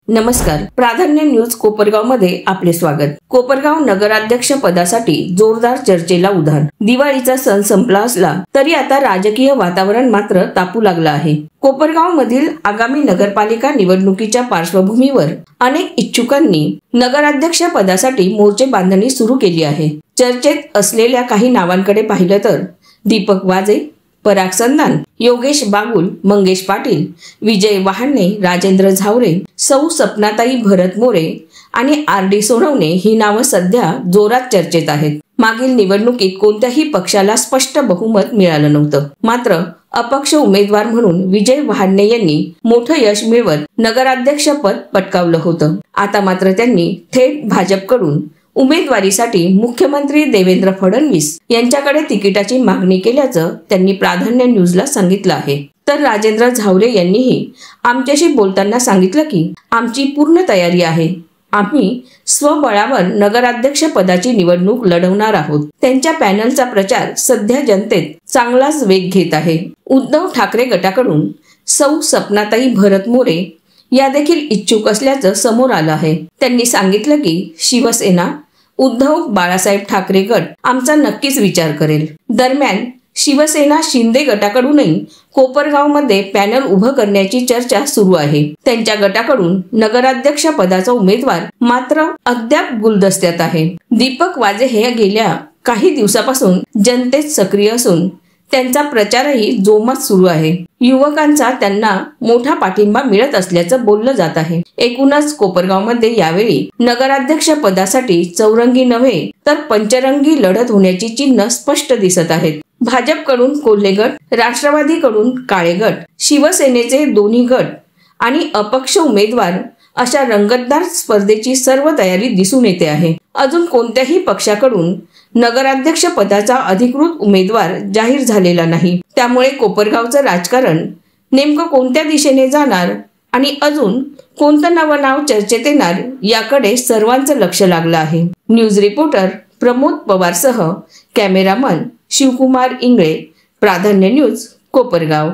नमस्कार, प्राधान्य न्यूज कोपरगाव मध्ये आपले स्वागत। कोपरगाव नगराध्यक्ष पदासाठी जोरदार चर्चेला उधाण। दिवाळीचा सण संपला असला तरी आता राजकीय वातावरण मात्र तापू लागलं आहे। कोपरगाव मधील आगामी नगरपालिका निवडणुकीच्या पार्श्वभूमीवर अनेक इच्छुकांनी नगराध्यक्ष पदासाठी मोर्चे बांधणी सुरू केली आहे। चर्चेत असलेल्या काही नावांकडे पाहिलं तर दीपक वाजे, पराग संधान, योगेश बागुल, मंगेश पाटील, विजय वहाणे, राजेंद्र झावरे, सौ सपनाताई भरत मोरे आणि आर.डी. सोनवणे ही नावं सध्या जोरात चर्चेत आहेत। मागील निवडणुकीत कोणत्याही पक्षाला स्पष्ट बहुमत मिळालं नव्हतं, मात्र अपक्ष उमेदवार म्हणून विजय वहाणे यांनी मोठं यश मिळवत नगराध्यक्षपद पटकावलं होतं। आता मात्र त्यांनी थेट भाजपकडून उमेदवारीसाठी मुख्यमंत्री देवेंद्र फडणवीस यांच्याकडे तिकिटाची मागणी केल्याचं त्यांनी प्राधान्य न्यूजला सांगितलं आहे। तर राजेंद्र झावरे यांनीही आमच्याशी बोलताना सांगितलं की आमची पूर्ण तयारी आहे, आम्ही स्वबळावर नगराध्यक्ष पदाची निवडणूक लढवणार आहोत। त्यांच्या पॅनलचा प्रचार सध्या जनतेत चांगलाच वेग घेत आहे। उद्धव ठाकरे गटाकडून सौ सपनाताई भरत मोरे या देखील इच्छुक असल्याचं समोर आलं आहे। त्यांनी सांगितलं की शिवसेना, उद्धव बाळासाहेब ठाकरे गट आमचा नक्कीच विचार करेल। दरम्यान शिवसेना शिंदे गटाकडूनही कोपरगाव मध्ये पॅनल उभं करण्याची चर्चा सुरू आहे। त्यांच्या गटाकडून नगराध्यक्ष पदाचा उमेदवार मात्र अद्याप गुलदस्त्यात आहे। दीपक वाजे हे गेल्या काही दिवसापासून जनतेत सक्रिय असून त्यांचा प्रचारही जोमात सुरू आहे। युवकांचा त्यांना मोठा पाठिंबा मिळत असल्याचं बोललं जात आहे। एकूणच कोपरगाव मध्ये यावेळी नगराध्यक्ष पदासाठी चौरंगी नव्हे तर पंचरंगी लढत होण्याची चिन्ह स्पष्ट दिसत आहेत। भाजपकडून कोल्हे गट, राष्ट्रवादीकडून काळे गट, शिवसेनेचे दोन्ही गट आणि अपक्ष उमेदवार अशा रंगतदार स्पर्धेची सर्व तयारी दिसून येते आहे। अजून कोणत्याही पक्षाकडून नगराध्यक्ष पदाचा अधिकृत उमेदवार जाहीर झालेला नाही, त्यामुळे कोपरगावचं राजकारण नेमकं कोणत्या दिशेने जाणार आणि अजून कोणतं नवं नाव चर्चेत येणार याकडे सर्वांचं लक्ष लागलं आहे। न्यूज रिपोर्टर प्रमोद पवारसह कॅमेरामन शिवकुमार इंगळे, प्राधान्य न्यूज, कोपरगाव।